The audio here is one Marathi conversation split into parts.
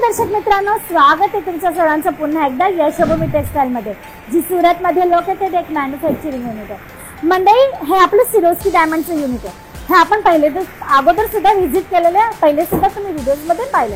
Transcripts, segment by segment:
दर्शक मित्रांनो, स्वागत आहे तुमच्या सर्वांचं पुन्हा एकदा यशोभूमी टेक्सटाईल मध्ये, जी सुरत मध्ये लोकेटेड एक मॅन्युफॅक्चरिंग युनिट आहे। मंडळी, हे आपलं सिरोस्की डायमंडचं युनिट आहे। हे आपण अगोदर सुद्धा व्हिजिट केलेलं आहे, पहिले सुद्धा तुम्ही व्हिडिओज मध्ये पाहिलं,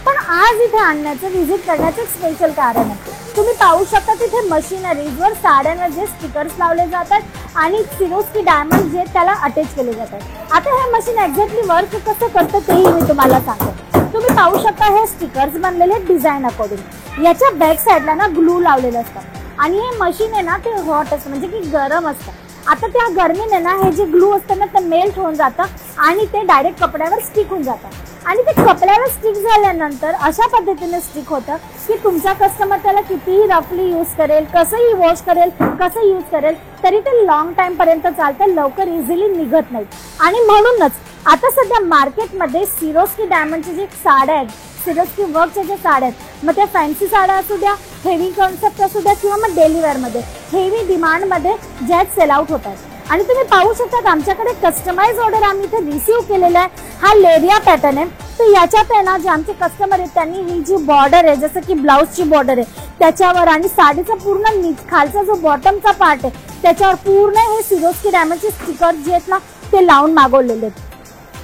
पण आज इथे आणण्याचं व्हिजिट करण्याचं एक स्पेशल कारण आहे। तुम्ही पाहू शकता तिथे मशिनरीजवर साड्यांवर जे स्टिकर्स लावले जातात आणि सिरोस्की डायमंड जे त्याला अटॅच केले जातात। आता हे मशीन एक्झॅक्टली वर्क कसं करतं तेही मी तुम्हाला सांगते। तुम्ही पाहू शकता हे स्टिकर्स बनलेले डिझाइन अकॉर्डिंग। याच्या बॅक साइडला ना ग्लू लावलेलं असतं आणि हे मशीन आहे ना ते हॉट असतं, म्हणजे की गरम असतं। आता त्या गरमीने ना हे जे ग्लू असतं ना ते मेल्ट होऊन जातं आणि ते डायरेक्ट कपड्यावर स्टिक होऊन जातं आणि ते कपड्यावर स्टिक झाल्यानंतर अशा पद्धतीने स्टिक होतं की तुमचा कस्टमर त्याला कितीही रफली यूज करेल, कसंही वॉश करेल, कसं यूज करेल तरी ते लॉंग टाइम पर्यंत चालतं, लवकर इझिली निघत नाही। आणि म्हणूनच आता सध्या मार्केटमध्ये सिरोस्की डायमंडचे जे साड्या आहेत, सिरोस्की वर्कच्या ज्या साड्या आहेत, मग त्या फॅन्सी साड्या असू द्या, हेवी कॉन्सेप्ट असू द्या किंवा मग डेली वेअरमध्ये हेवी डिमांडमध्ये ज्या सेल आउट होतात। आणि तुम्ही पाहू शकता आमच्याकडे कस्टमाइज ऑर्डर आम्ही इथे रिसीव केलेला आहे। हा लेरिया पॅटर्न आहे, तर याच्यात आहे ना जे आमचे कस्टमर आहेत त्यांनी ही जी बॉर्डर आहे, जसं की ब्लाउजची बॉर्डर आहे त्याच्यावर आणि साडीचा पूर्ण खालचा जो बॉटमचा पार्ट आहे त्याच्यावर पूर्ण हे सिरोस्की डायमंडचे स्टिकर जे आहेत ना ते लावून मागवलेले आहेत।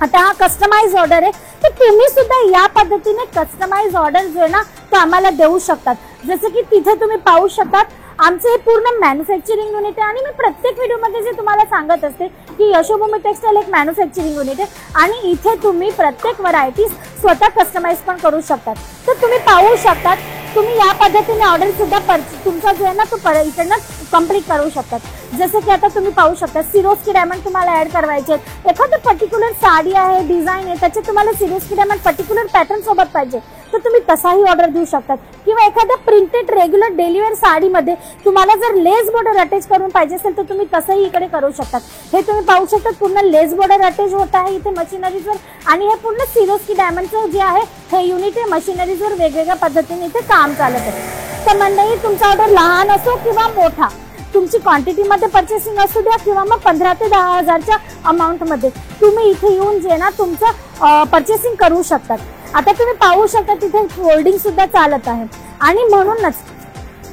आता हा कस्टमाइज ऑर्डर आहे, तर तुम्ही सुद्धा या पद्धतीने कस्टमाइज ऑर्डर जो आहे ना तो आम्हाला देऊ शकतात। जसं की तिथे तुम्ही पाहू शकतात आमचं हे पूर्ण मॅन्युफॅक्चरिंग युनिट आहे आणि मी प्रत्येक व्हिडिओमध्ये जे तुम्हाला सांगत असते की यशोभूमी टेक्सटाईल एक मॅन्युफॅक्चरिंग युनिट आहे आणि इथे तुम्ही प्रत्येक व्हरायटीज स्वतः कस्टमाइज पण करू शकतात। तर तुम्ही पाहू शकतात तुम्ही या पद्धतीने ऑर्डर सुद्धा तुमचा जो आहे ना तो इकडनं कंप्लीट करू शकतात। जसं की आता तुम्ही पाहू शकता सिरोस्की डायमंड तुम्हाला ऍड करायचे आहेत, एखादं पर्टिक्युलर साडी आहे, डिझाईन आहे, त्याच्यात तुम्हाला सिरोस्की डायमंड पर्टिक्युलर पॅटर्न सोबत पाहिजे तर तुम्ही तसाही ऑर्डर देऊ शकतात। किंवा एखाद्या प्रिंटेड रेग्युलर डेली वेअर साडीमध्ये तुम्हाला जर लेस बॉर्डर अटॅच करून पाहिजे असेल तर तुम्ही तसंही इकडे करू शकतात। हे तुम्ही पाहू शकता पूर्ण लेस बॉर्डर अटॅच होत आहे इथे मशिनरीजवर आणि हे पूर्ण सिरोस्की डायमंडचं जे आहे हे युनिट आहे मशिनरीजवर वेगवेगळ्या पद्धतीने इथे काम चालत आहे। तर मंडळी, तुमचा ऑर्डर लहान असो किंवा मोठा, तुमची क्वांटिटीमध्ये परचेसिंग असू द्या किंवा मग 15 ते 10 हजारच्या अमाऊंटमध्ये तुम्ही इथे येऊन जे ना तुमचं परचेसिंग करू शकतात। आता तुम्ही पाहू शकता तिथे फोल्डिंग सुद्धा चालत आहे आणि म्हणूनच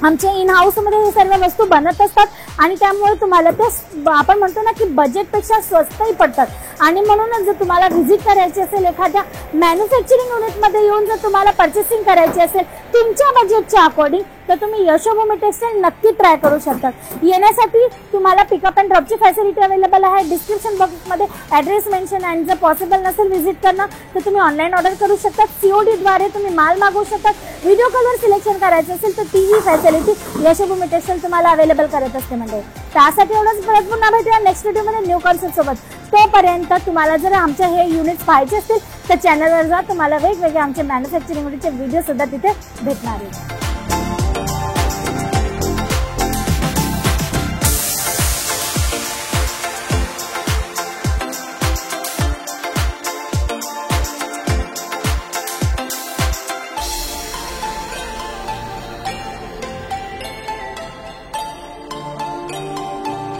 आमच्या इन हाऊस मध्ये हे सर्व वस्तू बनत असतात आणि त्यामुळे तुम्हाला ते आपण म्हणतो ना की बजेटपेक्षा स्वस्तही पडतात। आणि म्हणूनच जर तुम्हाला व्हिजिट करायची असेल एखाद्या मॅन्युफॅक्चरिंग युनिटमध्ये येऊन जर तुम्हाला परचेसिंग करायची असेल तुमच्या बजेटच्या अकॉर्डिंग तर तुम्ही यशोभूमी टेक्सटाईल नक्की ट्राय करू शकता। येण्यासाठी तुम्हाला पिकअप अँड ड्रॉपची फॅसिलिटी अवेलेबल आहे। डिस्क्रिप्शन बॉक्समध्ये ॲड्रेस मेन्शन आणि जर पॉसिबल नसेल व्हिजिट करणं तर तुम्ही ऑनलाईन ऑर्डर करू शकता। COD द्वारे तुम्ही माल मागवू शकता। व्हिडिओ कॉलवर सिलेक्शन करायचं असेल तर तीही फॅसिलिटी यशोभूमी टेक्सटाईल तुम्हाला अवेलेबल करत असते। म्हणजे त्यासाठी एवढंच, परत पुन्हा भेटूया नेक्स्ट व्हिडिओमध्ये न्यू कॉन्सेप्ट सोबत। तोपर्यंत तुम्हाला जर आमचे हे युनिट्स पाहिजे असतील तर चॅनलवर जा, तुम्हाला वेगवेगळे आमचे मॅन्युफॅक्चरिंग युनिटचे व्हिडिओ सुद्धा तिथे भेटणार आहेत।